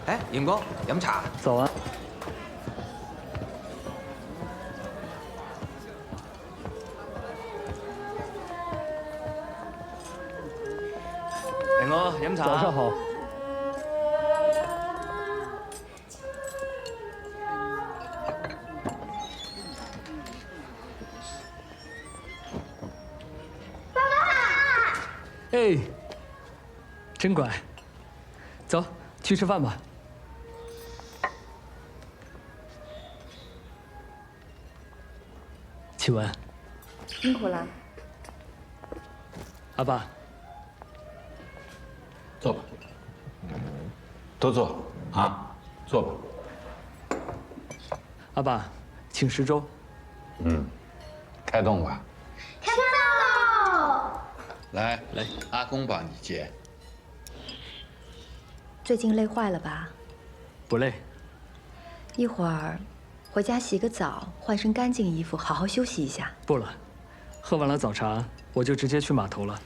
哎，荧光，饮茶。早安。明哥，饮茶。早上好。爸爸！哎，真乖。走，去吃饭吧。 启文，辛苦了。阿爸，坐吧，都坐啊，坐吧。阿爸，请食粥。开动吧。开饭喽！来，阿公帮你接。最近累坏了吧？不累。一会儿回家洗个澡，换身干净衣服，好好休息一下。不了，喝完了早茶，我就直接去码头了。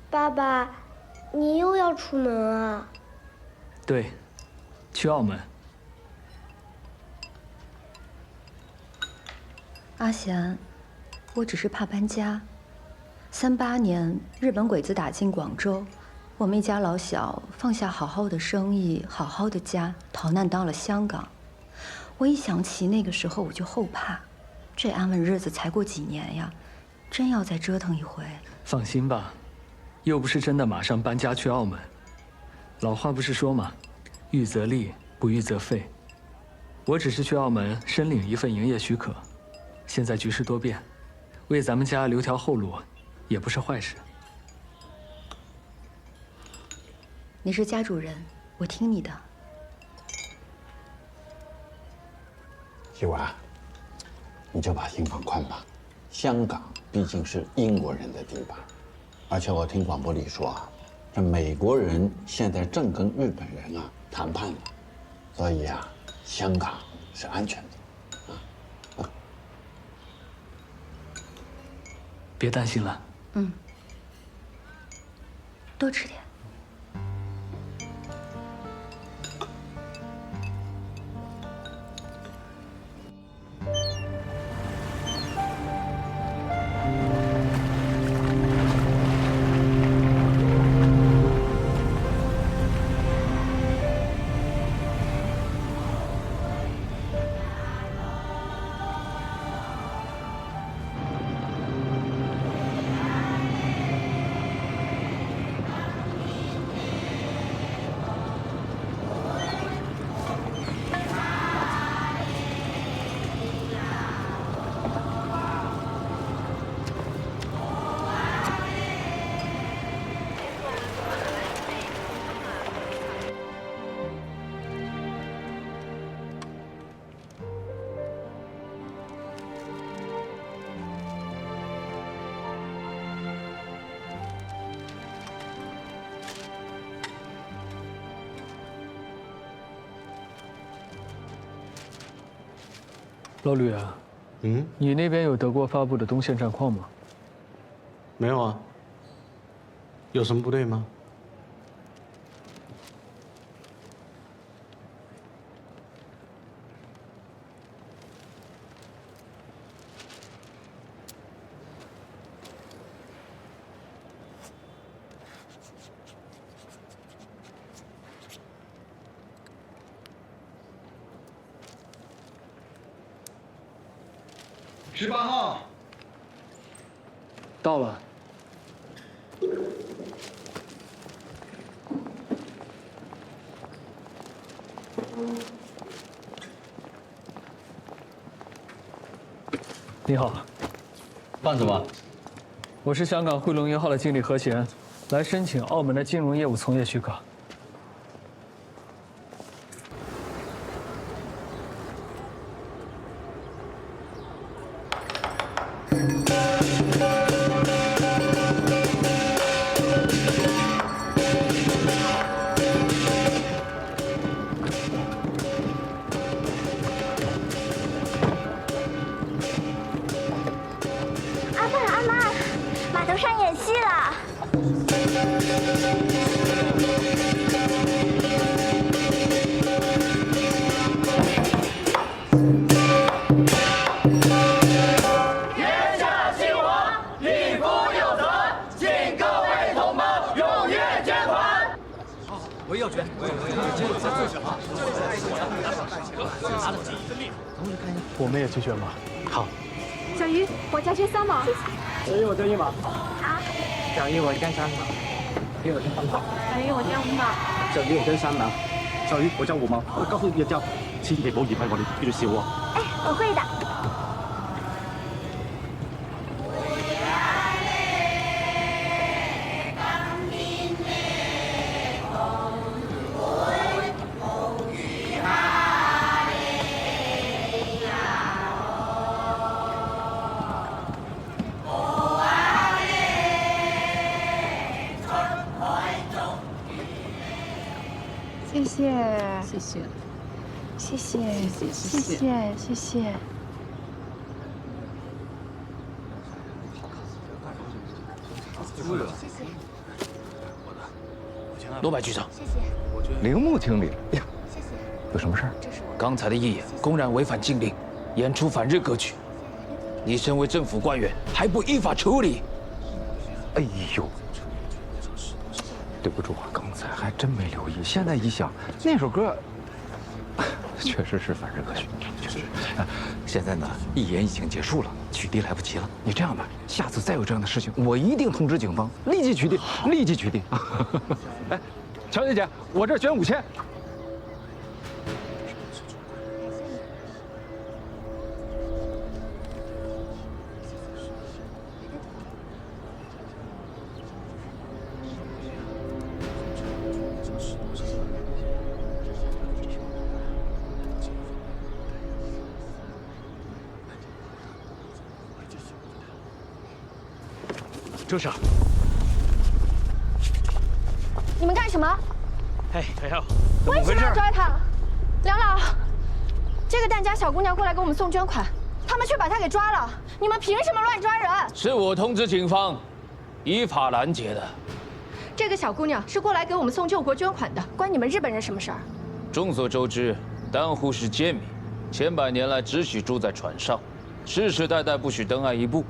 爸爸，你又要出门啊？对，去澳门。阿贤，我只是怕搬家。38年，日本鬼子打进广州，我们一家老小放下好好的生意、好好的家，逃难到了香港。我一想起那个时候，我就后怕。这安稳日子才过几年呀，真要再折腾一回。放心吧，又不是真的马上搬家去澳门。老话不是说吗？预则立，不预则废。我只是去澳门申领一份营业许可。现在局势多变，为咱们家留条后路，也不是坏事。你是家主人，我听你的。希文，你就把心放宽吧。香港毕竟是英国人的地盘，而且我听广播里说啊，这美国人现在正跟日本人啊谈判呢，所以啊，香港是安全的。 别担心了。多吃点。老吕啊，你那边有德国发布的东线战况吗？没有啊。有什么不对吗？18号到了。你好，办什么？我是香港汇龙银号的经理何贤，来申请澳门的金融业务从业许可。阿爸阿妈，码头上演戏了。我们也去捐马。好。小鱼，我家捐3毛。小鱼，我捐1毛。好。小鱼，我捐3毛。给我捐3毛。小鱼，我捐5毛。小魚我捐3毛，小魚我捐5毛。我告訴你就千祈唔好嫌棄我哋呢度少喎。哎，我會的。谢谢，谢谢，谢谢，谢谢，谢谢。罗百局长，铃木经理，呀，有什么事儿？刚才的义演公然违反禁令，演出反日歌曲。你身为政府官员，还不依法处理？哎呦，对不住啊，刚才还真没留意。现在一想，那首歌确实是反日歌曲，确实。现在呢，义演已经结束了，取缔来不及了。你这样吧，下次再有这样的事情，我一定通知警方，立即取缔，立即取缔。哎，乔姐姐，我这捐5000。周少，你们干什么？哎，裴浩，为什么要抓他？梁老，这个疍家小姑娘过来给我们送捐款，他们却把她给抓了。你们凭什么乱抓人？是我通知警方，依法拦截的。这个小姑娘是过来给我们送救国捐款的，关你们日本人什么事儿？众所周知，丹户是贱民，千百年来只许住在船上，世世代代不许登岸一步。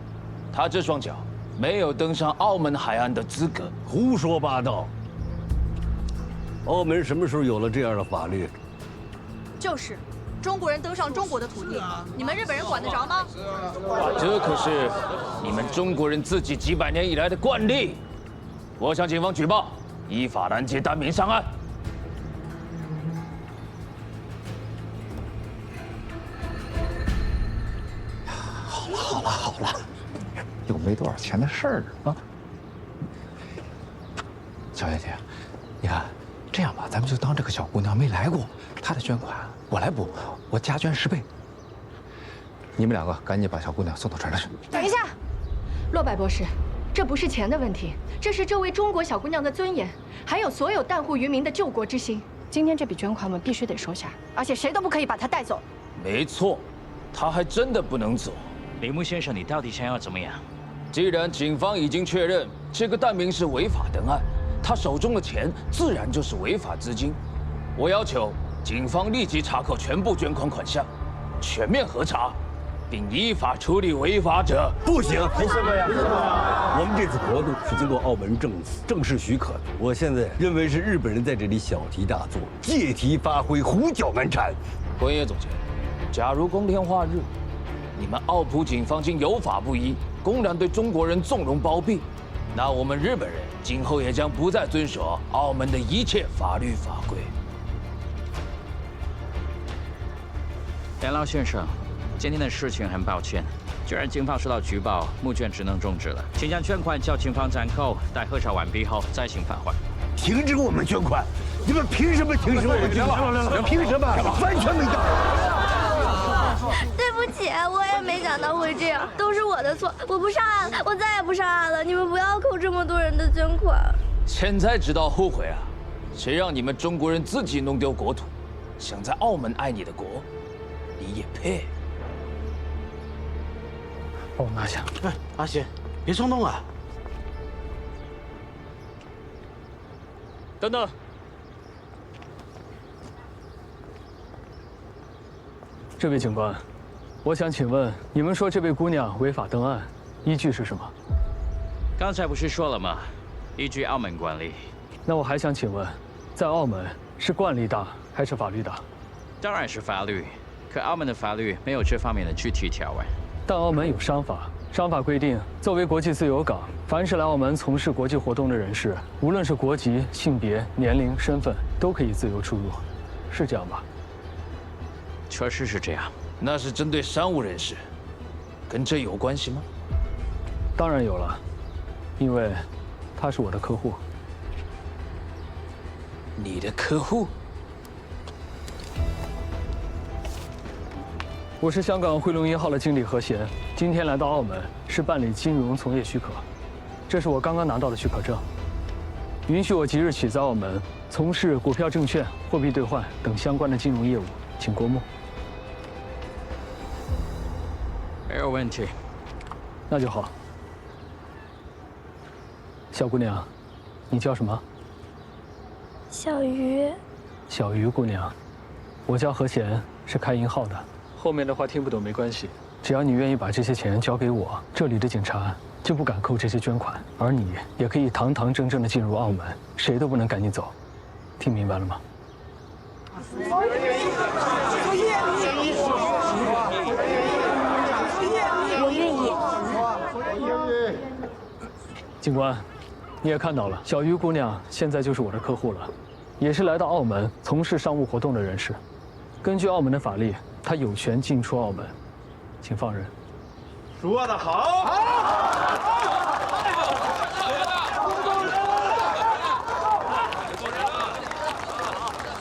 他这双脚没有登上澳门海岸的资格。胡说八道！澳门什么时候有了这样的法律？就是，中国人登上中国的土地，你们日本人管得着吗？这可是你们中国人自己几百年以来的惯例。我向警方举报，依法拦截单民上岸。好了，又没多少钱的事儿啊。小姐姐，你看，这样吧，咱们就当这个小姑娘没来过，她的捐款我来补，我加捐10倍。你们2个赶紧把小姑娘送到船上去。等一下，洛柏博士，这不是钱的问题，这是这位中国小姑娘的尊严，还有所有淡户渔民的救国之心。今天这笔捐款我们必须得收下，而且谁都不可以把她带走。没错，她还真的不能走。铃木先生，你到底想要怎么样？既然警方已经确认这个蛋民是违法登岸，他手中的钱自然就是违法资金。我要求警方立即查扣全部捐款款项，全面核查，并依法处理违法者。不行，裴师傅呀，我们这次活动是经过澳门政府正式许可的。我现在认为是日本人在这里小题大做，借题发挥，胡搅蛮缠。关业总监，假如光天化日，你们澳葡警方竟有法不依，公然对中国人纵容包庇，那我们日本人今后也将不再遵守澳门的一切法律法规。梁老先生，今天的事情很抱歉，既然警方收到举报，募捐只能终止了，请将捐款交警方暂扣，待核查完毕后再行返还。停止我们捐款！你们凭什么停止我们捐款？凭什么？完全没道理！对不起，我也没想到会这样，都是我的错，我不上岸了，我再也不上岸了。你们不要扣这么多人的捐款。现在知道后悔啊？谁让你们中国人自己弄丢国土，想在澳门爱你的国，你也配？帮我拿下。哎，阿贤，别冲动啊！等等。这位警官，我想请问，你们说这位姑娘违法登岸，依据是什么？刚才不是说了吗？依据澳门惯例。那我还想请问，在澳门是惯例大还是法律大？当然是法律，可澳门的法律没有这方面的具体条文。但澳门有商法，商法规定，作为国际自由港，凡是来澳门从事国际活动的人士，无论是国籍、性别、年龄、身份，都可以自由出入，是这样吧？确实是这样。那是针对商务人士，跟这有关系吗？当然有了，因为他是我的客户。你的客户？我是香港汇龙1号的经理何贤，今天来到澳门是办理金融从业许可，这是我刚刚拿到的许可证，允许我即日起在澳门从事股票、证券、货币兑换等相关的金融业务，请过目。没有问题，那就好。小姑娘，你叫什么？小鱼。小鱼姑娘，我叫何贤，是开银号的。后面的话听不懂没关系，只要你愿意把这些钱交给我，这里的警察就不敢扣这些捐款，而你也可以堂堂正正的进入澳门，谁都不能赶你走。听明白了吗？我愿意。警官，你也看到了，小鱼姑娘现在就是我的客户了，也是来到澳门从事商务活动的人士。根据澳门的法律，她有权进出澳门，请放人。说得好！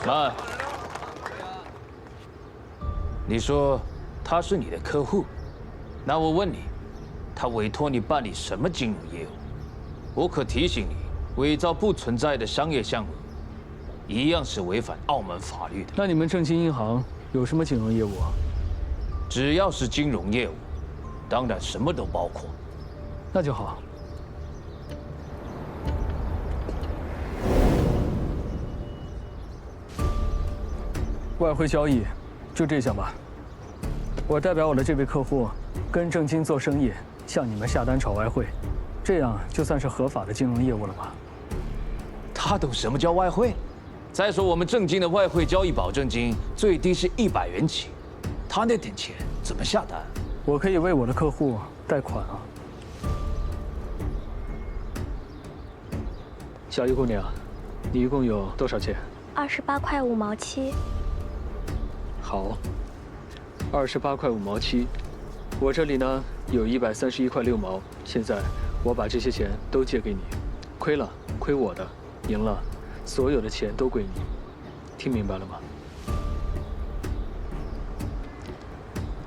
慢。你说他是你的客户，那我问你，他委托你办理什么金融业务？我可提醒你，伪造不存在的商业项目，一样是违反澳门法律的。那你们正金银行有什么金融业务啊？只要是金融业务，当然什么都包括。那就好。外汇交易，就这项吧。我代表我的这位客户，跟正金做生意，向你们下单炒外汇，这样就算是合法的金融业务了吧？他懂什么叫外汇？再说我们正金的外汇交易保证金最低是100元起，他那点钱怎么下单？我可以为我的客户贷款啊。小鱼姑娘，你一共有多少钱28块5毛7。好，28块5毛7。我这里呢有131块6毛，现在我把这些钱都借给你，亏了亏我的，赢了所有的钱都归你，听明白了吗？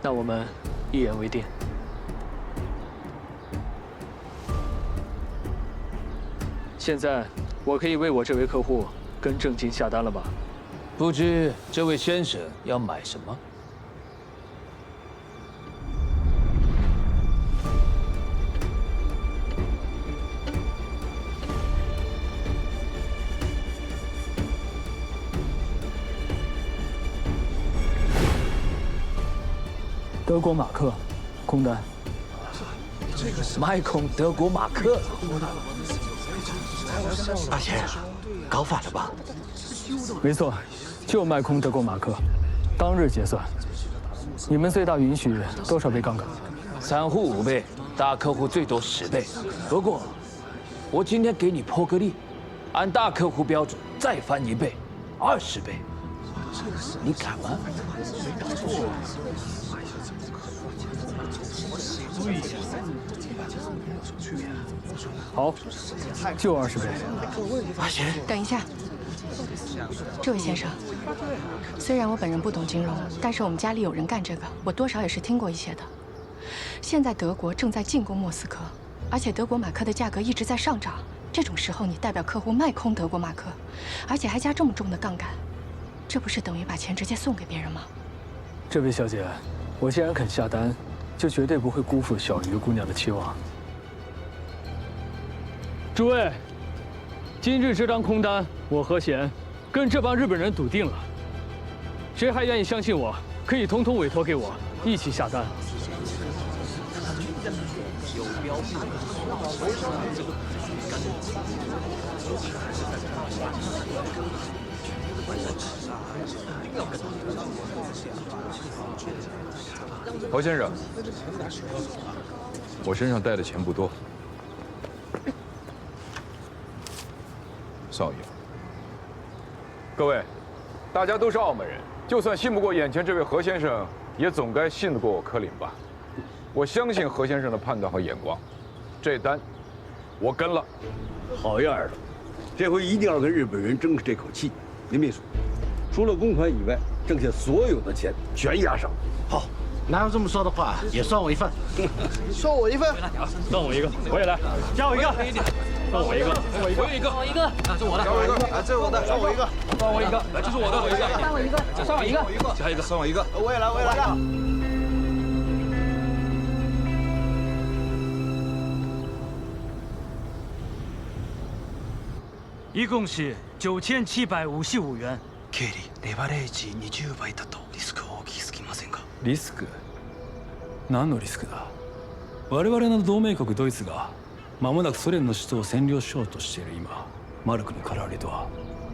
那我们一言为定。现在我可以为我这位客户跟正金下单了吧？不知这位先生要买什么？德国马克，空单。卖空德国马克。阿贤，搞反了吧？没错，就卖空德国马克，当日结算。你们最大允许多少倍杠杆？散户5倍，大客户最多10倍。不过，我今天给你破个例，按大客户标准再翻1倍，20倍。你敢吗？好，就20倍。阿贤，等一下，这位先生，虽然我本人不懂金融，但是我们家里有人干这个，我多少也是听过一些的。现在德国正在进攻莫斯科，而且德国马克的价格一直在上涨。这种时候，你代表客户卖空德国马克，而且还加这么重的杠杆，这不是等于把钱直接送给别人吗？这位小姐，我既然肯下单，就绝对不会辜负小鱼姑娘的期望。诸位，今日这张空单，我何贤跟这帮日本人笃定了。谁还愿意相信我，可以统统委托给我，一起下单。侯先生，我身上带的钱不多。少爷，各位，大家都是澳门人，就算信不过眼前这位何先生，也总该信得过我柯林吧？我相信何先生的判断和眼光，这单我跟了。好样的！这回一定要跟日本人争这口气。林秘书，除了公款以外，剩下所有的钱全押上。好，哪有这么说的话？也算我一份。算我一份。算我一个，我也来。加我一个。算我一个。我一个。算我一个。啊，这我的。加我一个。啊，这我的。算我一个。算我一个。来，这是我的。我一个。算我一个。算我一个。加一个。算我一个。我也来，我也来。一共是9755元。経理、レバレージ20倍だとリスク大きすぎませんか？リスク？何のリスクだ？我々の同盟国ドイツが間もなくソ連の首都を占領しようとしている今、マルクの空売りとは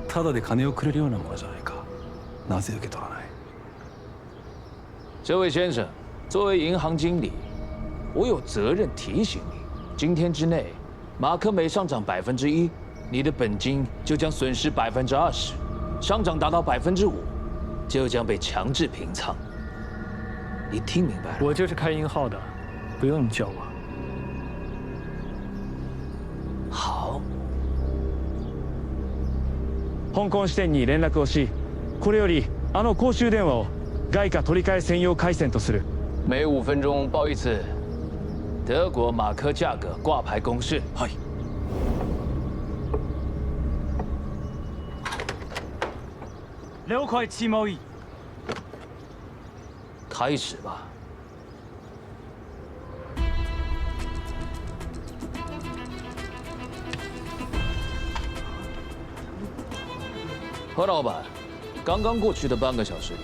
ただで金をくれるようなものじゃないか。なぜ受け取らない？这位先生，作为银行经理，我有责任提醒你，今天之内，马克每上涨1%，你的本金就将损失20%。上涨达到5%，就将被强制平仓。你听明白了？我就是开银号的，不用你教我。好。香港支店に連絡をし、これより公衆電話を外貨取り替え専用回線とする。每5分钟报一次德国马克价格挂牌公示。はい。了解起贸易。开始吧。何老板，刚刚过去的半个小时里，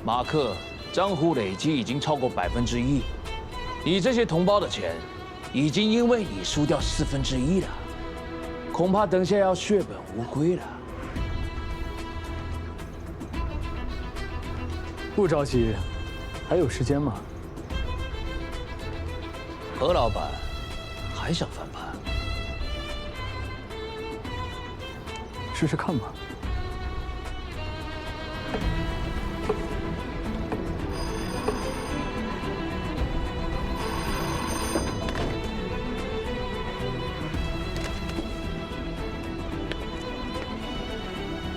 马克账户累积已经超过1%，你这些同胞的钱，已经因为你输掉1/4了，恐怕等下要血本无归了。不着急，还有时间吗？何老板还想翻盘？试试看吧。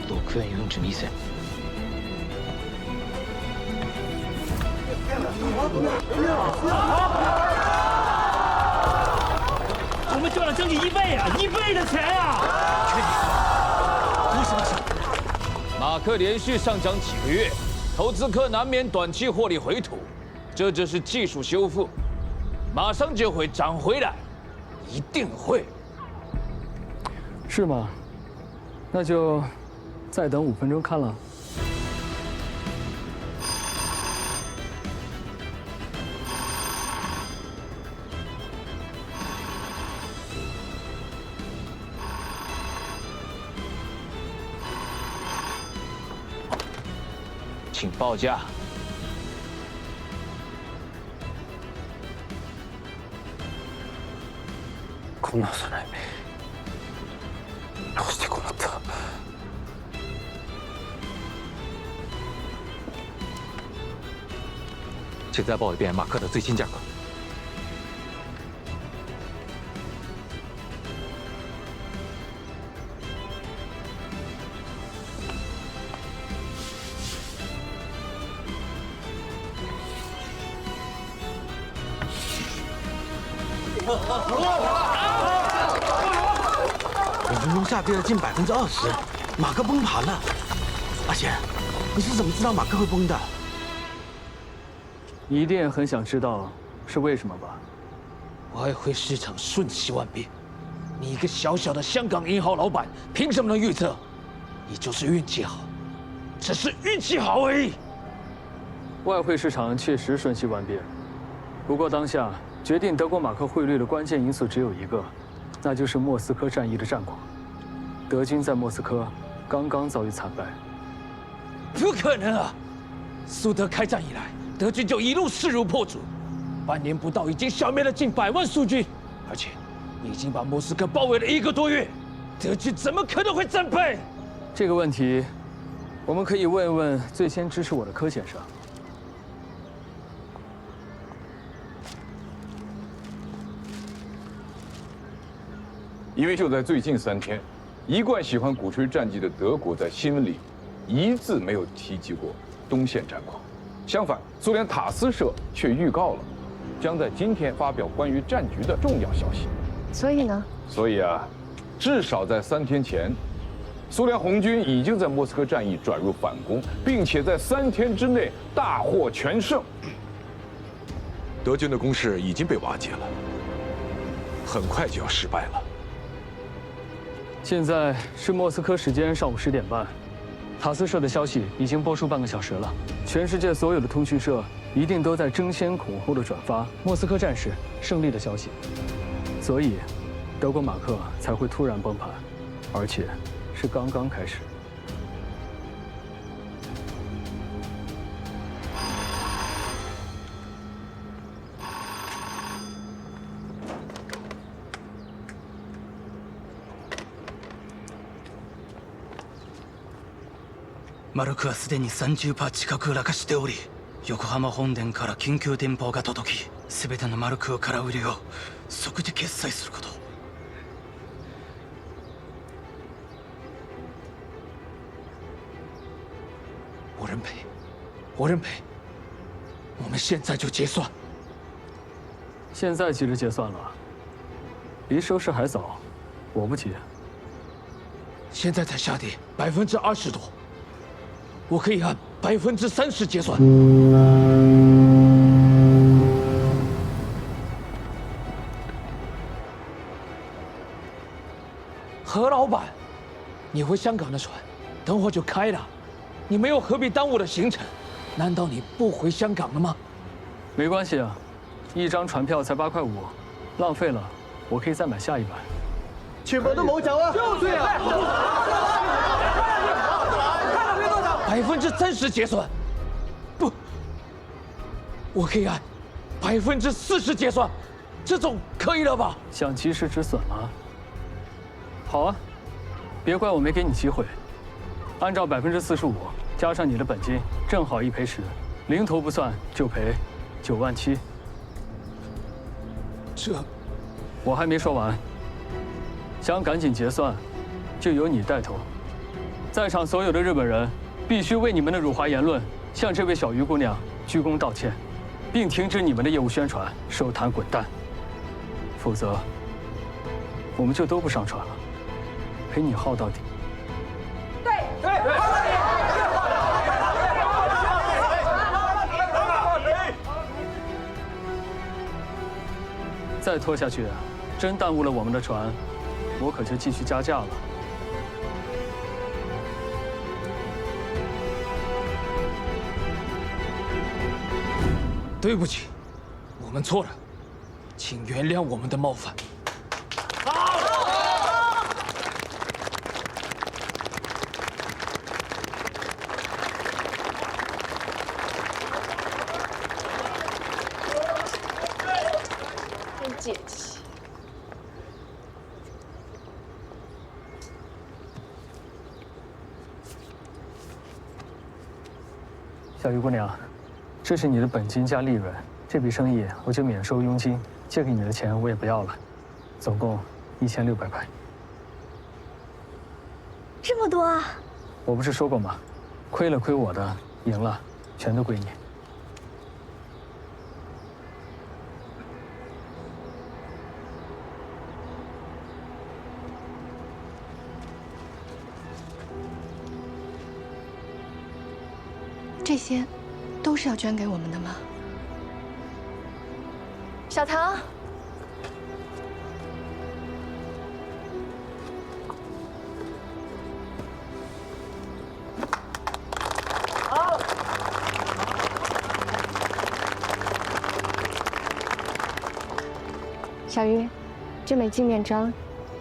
6円42銭。我们赚了将近1倍啊，1倍的钱啊！为什么是？马克连续上涨几个月，投资客难免短期获利回吐，这就是技术修复，马上就会涨回来，一定会。是吗？那就再等5分钟看了。请报价。こんなさない。どうしてこうなった？请再报一遍马克的最新价格。5分钟下跌了近20%，马克崩盘了。阿贤，你是怎么知道马克会崩的？你一定很想知道是为什么吧？外汇市场瞬息万变，你一个小小的香港银行老板，凭什么能预测？你就是运气好，只是运气好而已。外汇市场确实瞬息万变，不过当下决定德国马克汇率的关键因素只有一个，那就是莫斯科战役的战况。德军在莫斯科刚刚遭遇惨败，不可能啊！苏德开战以来，德军就一路势如破竹，半年不到已经消灭了近100万苏军，而且已经把莫斯科包围了1个多月，德军怎么可能会战败？这个问题，我们可以问一问最先支持我的柯先生。因为就在最近3天，一贯喜欢鼓吹战绩的德国在新闻里一字没有提及过东线战况，相反，苏联塔斯社却预告了将在今天发表关于战局的重要消息。所以呢？所以啊，至少在3天前，苏联红军已经在莫斯科战役转入反攻，并且在3天之内大获全胜。德军的攻势已经被瓦解了，很快就要失败了。现在是莫斯科时间上午10点半，塔斯社的消息已经播出半个小时了，全世界所有的通讯社一定都在争先恐后的转发莫斯科战士胜利的消息，所以德国马克才会突然崩盘，而且是刚刚开始。マルクはすでに30%近く落下しており、横浜本殿から緊急電報が届き、全てのマルクを空売りを即時決済すること。我认赔，我认赔。我们现在就结算。现在急着结算了，离收市还早，我不急。现在才下跌20%多。我可以按30%结算。何老板，你回香港的船，等会就开了，你没有何必耽误的行程？难道你不回香港了吗？没关系啊，一张船票才8块5，浪费了，我可以再买下一班。全部都冇走啊！就是啊。30%结算，不，我可以按40%结算，这总可以了吧？想及时止损吗？好啊，别怪我没给你机会。按照45%加上你的本金，正好1赔10，零头不算就赔9万7。这，我还没说完。想赶紧结算，就由你带头。在场所有的日本人必须为你们的辱华言论向这位小鱼姑娘鞠躬道歉，并停止你们的业务宣传，收摊滚蛋。否则，我们就都不上船了，陪你耗到底。再拖下去，真耽误了我们的船，我可就继续加价了。对不起，我们错了，请原谅我们的冒犯。真解气。小鱼姑娘。这是你的本金加利润，这笔生意我就免收佣金，借给你的钱我也不要了，总共1600块。这么多啊！我不是说过吗？亏了亏我的，赢了全都归你。这些都是要捐给我们的吗？小唐，好。小鱼，这枚纪念章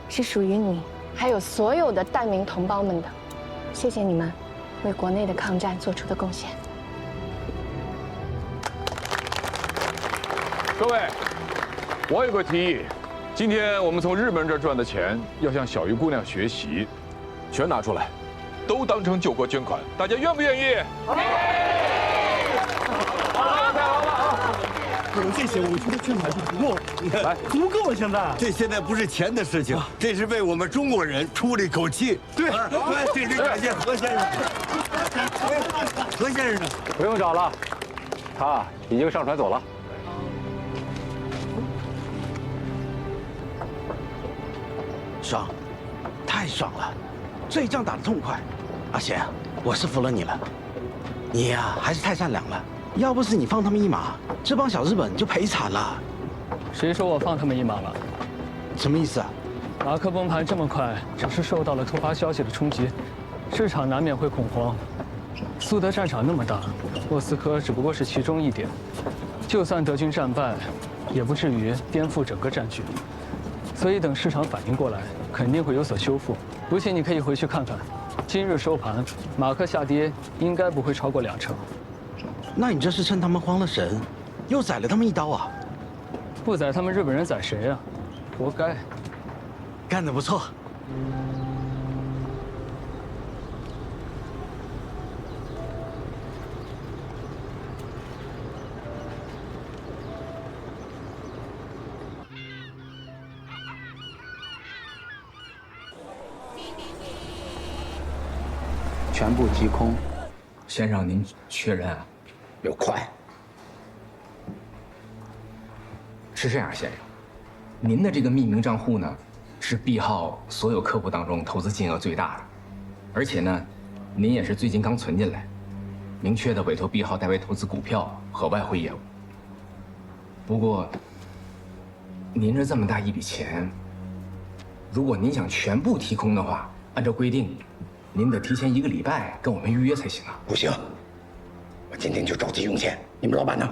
是属于你，还有所有的难民同胞们的，谢谢你们，为国内的抗战做出的贡献。各位，我有个提议，今天我们从日本人这赚的钱，要向小鱼姑娘学习，全拿出来，都当成救国捐款，大家愿不愿意？这些我们除了捐款就不够，来，足够了。现在这现在不是钱的事情，这是为我们中国人出了一口气。对，这是感谢何先生。何先生呢？不用找了，他已经上船走了。爽，太爽了，这一仗打得痛快。阿贤，我是服了你了，你呀还是太善良了。要不是你放他们一马，这帮小日本就赔惨了。谁说我放他们一马了？什么意思啊？马克崩盘这么快，只是受到了突发消息的冲击，市场难免会恐慌。苏德战场那么大，莫斯科只不过是其中一点，就算德军战败，也不至于颠覆整个战局。所以等市场反应过来，肯定会有所修复。不信你可以回去看看，今日收盘，马克下跌应该不会超过2成。那你这是趁他们慌了神，又宰了他们一刀啊！不宰他们日本人宰谁啊？活该！干得不错。全部提空，先生您确认啊？有快。是这样，先生，您的这个匿名账户呢，是毕浩所有客户当中投资金额最大的，而且呢，您也是最近刚存进来，明确的委托毕浩代为投资股票和外汇业务。不过，您这么大一笔钱，如果您想全部提空的话，按照规定，您得提前1个礼拜跟我们预约才行啊。不行，我今天就着急用钱。你们老板呢？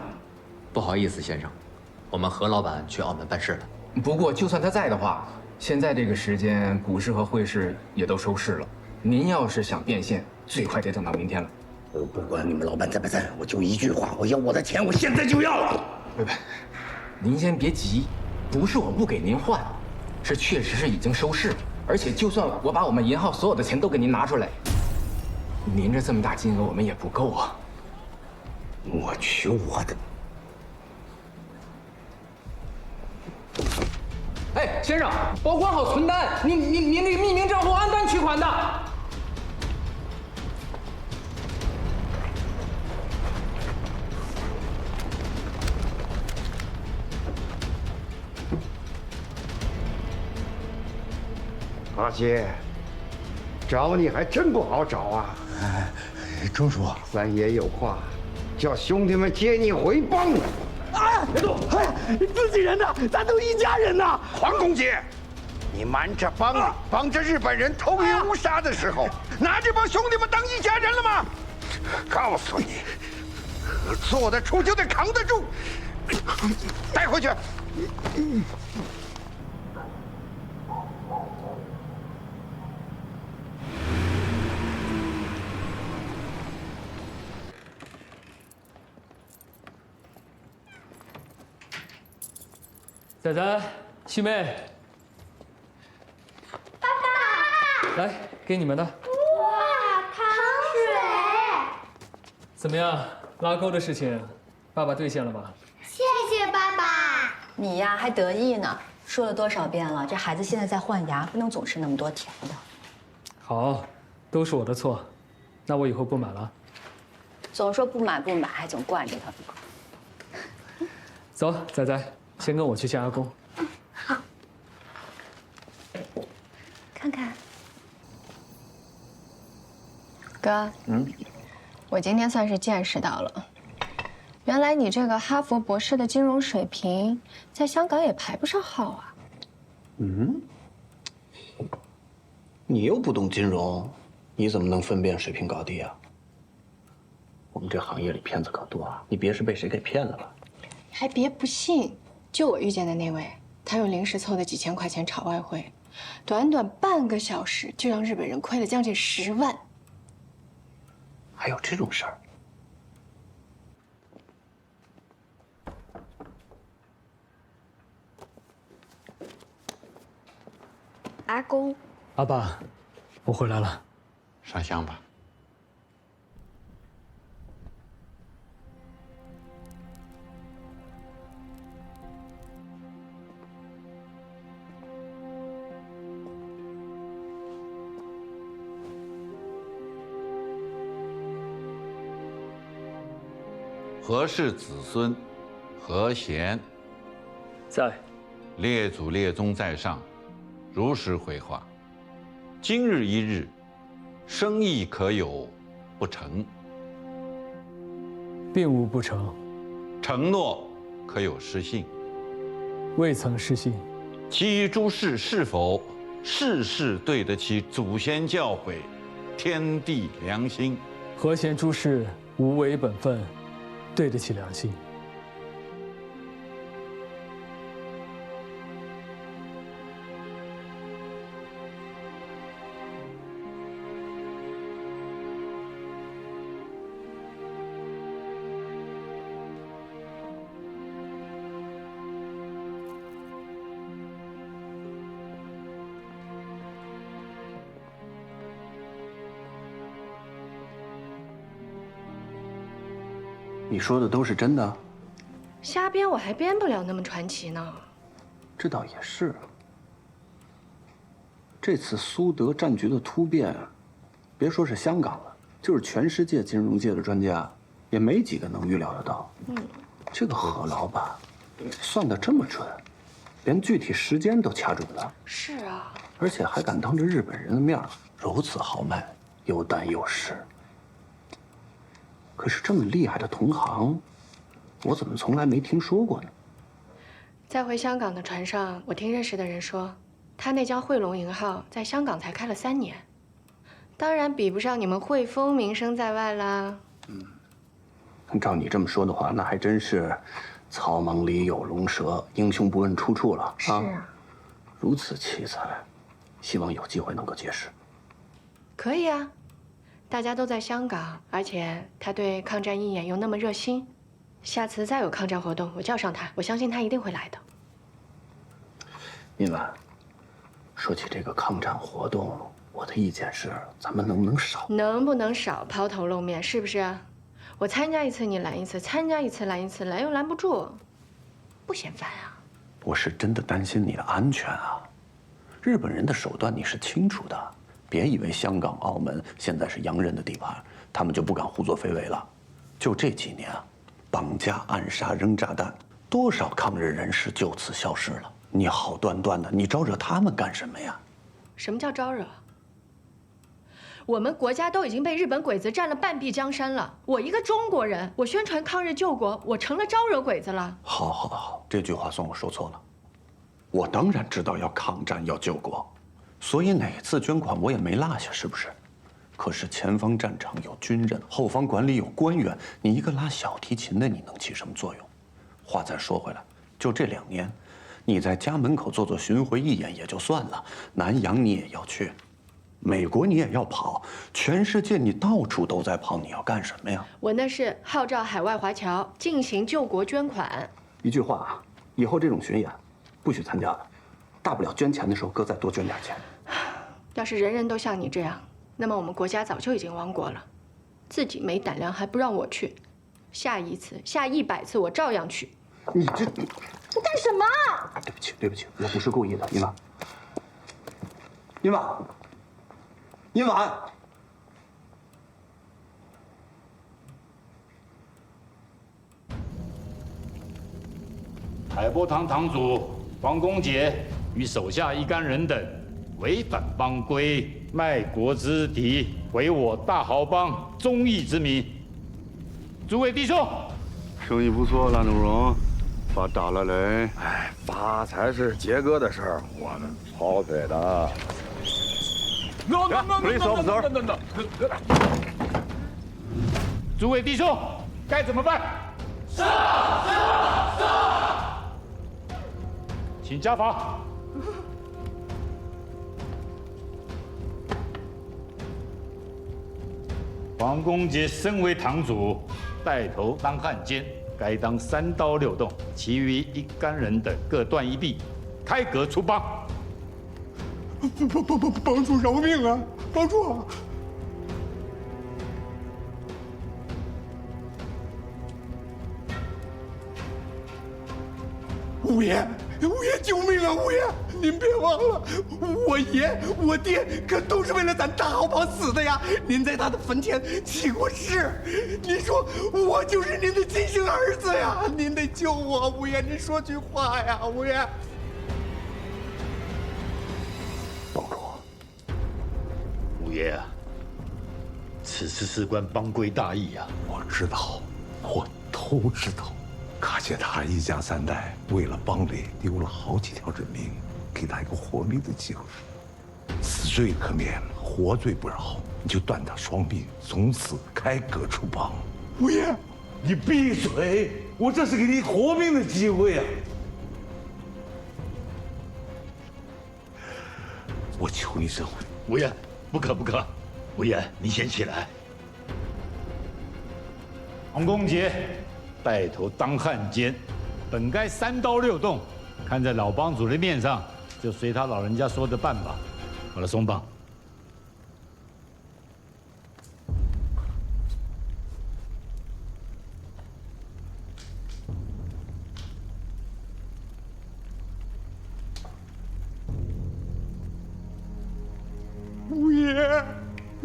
不好意思，先生，我们何老板去澳门办事了。不过，就算他在的话，现在这个时间，股市和汇市也都收市了。您要是想变现，最快得等到明天了。我不管你们老板在不在，我就一句话，我要我的钱，我现在就要了。不，您先别急，不是我不给您换，是确实是已经收市了。而且，就算我把我们银行所有的钱都给您拿出来，您这么大金额我们也不够啊。我取我的。哎，先生，保管好存单，您那个匿名账户按单取款的。阿杰，找你还真不好找啊！钟叔，三爷有话，叫兄弟们接你回帮。哎，别动！哎，自己人呐，咱都一家人呐！黄公杰，你瞒着帮着日本人偷鱼无杀的时候，拿这帮兄弟们当一家人了吗？告诉你，做得出就得扛得住，带回去。仔仔，七妹，爸爸，来，给你们的。哇，糖水！怎么样，拉钩的事情，爸爸兑现了吧？谢谢爸爸。你呀还得意呢，说了多少遍了，这孩子现在在换牙，不能总吃那么多甜的。好，都是我的错，那我以后不买了。总说不买，还总惯着他。走，仔仔，先跟我去见阿公。好。看看。哥，我今天算是见识到了，原来你这个哈佛博士的金融水平，在香港也排不上号啊。你又不懂金融，你怎么能分辨水平高低啊？我们这行业里骗子可多啊，你别是被谁给骗了吧？还别不信，就我遇见的那位，他用临时凑的几千块钱炒外汇，短短半个小时就让日本人亏了将近10万。还有这种事儿？阿公，阿爸，我回来了。上香吧。何氏子孙，何贤，在。列祖列宗在上，如实回话。今日一日，生意可有不成？并无不成。承诺可有失信？未曾失信。其余诸事是否事事对得起祖先教诲、天地良心？何贤诸事无违本分，对得起良心。你说的都是真的？瞎编我还编不了那么传奇呢。这倒也是。这次苏德战局的突变，别说是香港了，就是全世界金融界的专家，也没几个能预料得到。这个何老板算得这么准，连具体时间都掐准了。是啊，而且还敢当着日本人的面如此豪迈，有胆有识。可是这么厉害的同行，我怎么从来没听说过呢？在回香港的船上，我听认识的人说，他那家汇龙银号在香港才开了3年，当然比不上你们汇丰名声在外啦。照你这么说的话，那还真是草莽里有龙蛇，英雄不问出处了啊！是啊，如此奇才，希望有机会能够结识。可以啊，大家都在香港，而且他对抗战义演又那么热心，下次再有抗战活动，我叫上他，我相信他一定会来的。殷婉，说起这个抗战活动，我的意见是，咱们能不能少？能不能少抛头露面，是不是啊？我参加一次你拦一次，参加一次拦一次，拦又拦不住，不嫌烦啊？我是真的担心你的安全啊！日本人的手段你是清楚的，别以为香港、澳门现在是洋人的地盘，他们就不敢胡作非为了。就这几年啊，绑架、暗杀、扔炸弹，多少抗日人士就此消失了。你好端端的，你招惹他们干什么呀？什么叫招惹？我们国家都已经被日本鬼子占了半壁江山了，我一个中国人，我宣传抗日救国，我成了招惹鬼子了？好，好，好，这句话算我说错了。我当然知道要抗战，要救国，所以哪次捐款我也没落下，是不是？可是前方战场有军人，后方管理有官员，你一个拉小提琴的，你能起什么作用？话再说回来，就这2年，你在家门口做做巡回义演也就算了，南洋你也要去，美国你也要跑，全世界你到处都在跑，你要干什么呀？我那是号召海外华侨进行救国捐款。一句话啊，以后这种巡演不许参加了，大不了捐钱的时候哥再多捐点钱。要是人人都像你这样，那么我们国家早就已经亡国了。自己没胆量还不让我去，下一次、下100次我照样去。你干什么？对不起，对不起，我不是故意的，殷婉。殷婉，殷婉。海波堂堂主黄公杰与手下一干人等违反帮规，卖国之敌，毁我大豪帮忠义之民。诸位弟兄，生意不错，蓝东荣，发大了嘞！哎，发财是杰哥的事儿，我们跑腿的。Police officer，诸位弟兄，该怎么办？上！请家访。黄公杰身为堂主，带头当汉奸，该当3刀6洞，其余一干人等各断一臂，开革出帮。帮主饶命啊！帮主啊！五爷，救命啊！五爷，您别忘了，我爷我爹可都是为了咱大豪帮死的呀！您在他的坟前起过誓，您说我就是您的亲生儿子呀！您得救我，五爷，您说句话呀，五爷。五爷啊，此事事关帮规大义啊！我知道，我都知道。卡谢塔一家3代为了帮里丢了好几条人命，给他一个活命的机会。死罪可免，活罪不饶，你就断他双臂，从此开革出帮。五爷，你闭嘴！我这是给你活命的机会啊！我求你这回，五爷，不可！五爷，你先起来。黄公杰带头当汉奸，本该3刀6洞，看在老帮主的面上，就随他老人家说的办吧。好了，松绑。五爷，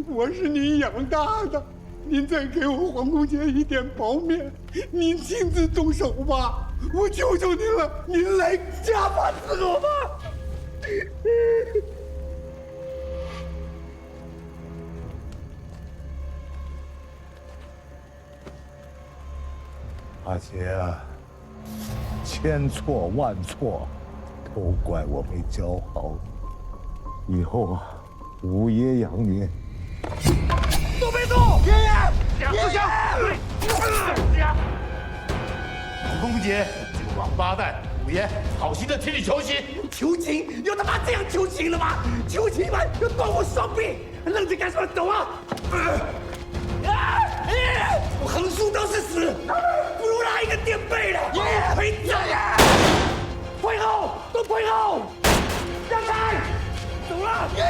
我是您养大的，您再给我黄公杰一点薄面，您亲自动手吧，我求求您了，您来家法伺候吧。阿杰啊，千错万错，都怪我没教好。以后啊，五爷养你。都别动！爷爷，不行！黄公杰，这个王八蛋！五爷，好心的替你求情。求情？有他妈这样求情的吗？求情吗？要断我双臂，愣着干什么？走啊！我横竖都是死，不如来一个垫背的。陪葬！退后，都退后！让开！走了！爷爷！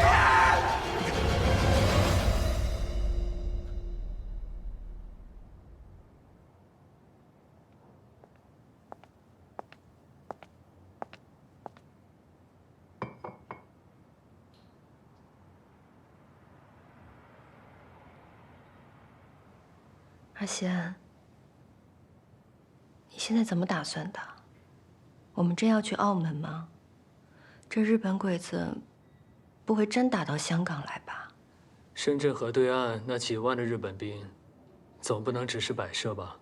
阿贤，你现在怎么打算的？我们真要去澳门吗？这日本鬼子不会真打到香港来吧？深圳河对岸那几万的日本兵，总不能只是摆设吧？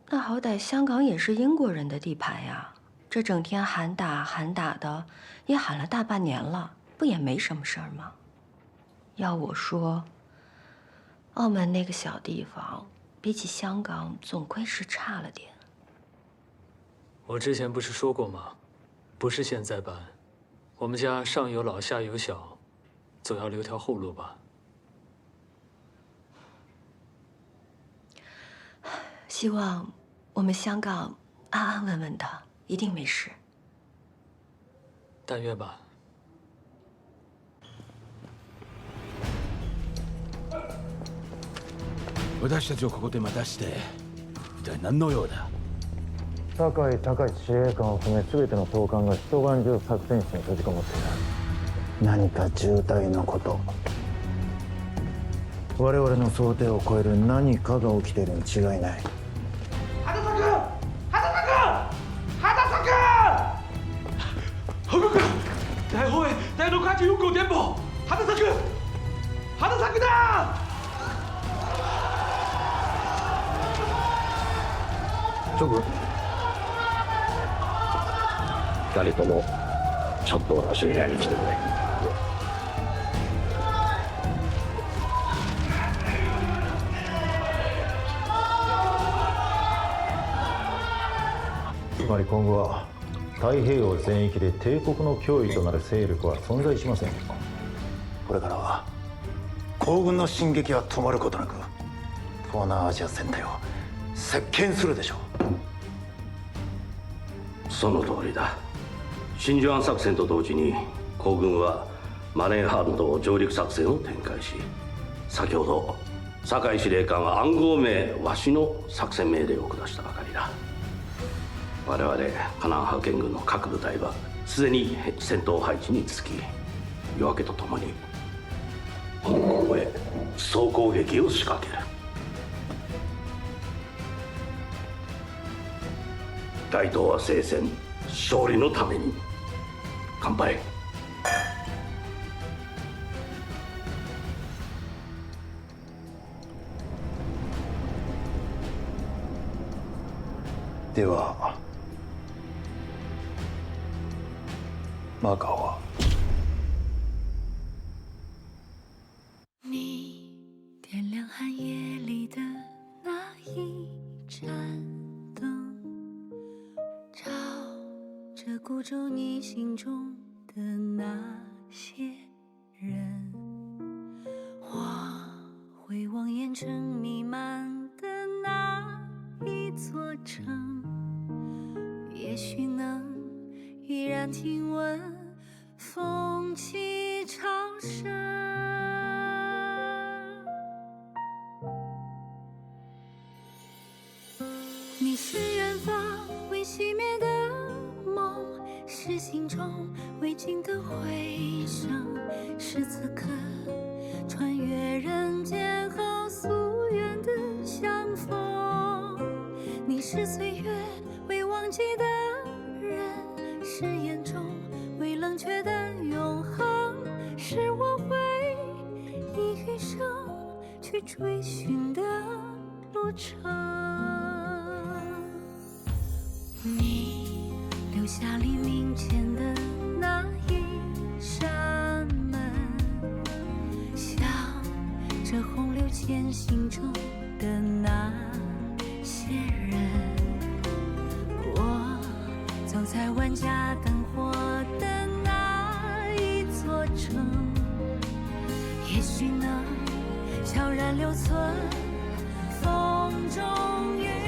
那好歹香港也是英国人的地盘呀，这整天喊打喊打的，也喊了大半年了，不也没什么事儿吗？要我说，澳门那个小地方，比起香港总归是差了点。我之前不是说过吗？不是现在办，我们家上有老下有小，总要留条后路吧。希望我们香港安安稳稳的，一定没事。但愿吧。私たちをここで待たして一体何の用だ。酒井隆司司令官を含め全ての総監が一晩中作戦室に閉じこもっていた。何か重大なこと、我々の想定を超える何かが起きているに違いない。羽田君、大后卫大陆快去入口颠簸，羽田君だ！諸君、2人ともちょっと私の部屋に来てくれ。つまり今後は太平洋全域で帝国の脅威となる勢力は存在しません。これからは皇軍の進撃は止まることなく東南アジア全体を席巻するでしょう。その通りだ。真珠湾作戦と同時に皇軍はマレー半島上陸作戦を展開し、先ほど酒井司令官は暗号名「わし」の作戦命令を下したばかりだ。我々河南派遣軍の各部隊はすでに戦闘配置につき、夜明けとともに香港へ総攻撃を仕掛ける。大東亜聖戦勝利のために乾杯。ではマカオは你点亮寒夜里的那一盏灯，照着孤舟你心中的那些人，我会望烟尘弥漫的那一座城，也许能依然听闻风起潮生。你是远方未熄灭的梦，是心中未尽的回声，是此刻穿越人间后夙愿的相逢。你是岁月未忘记的人，是眼中未冷却的永恒，是我会以余生去追寻的路程。你留下黎明前的那一扇门，向着洪流前行中的那些人，我走在万家灯火的那一座城，也许能悄然留存风中雨。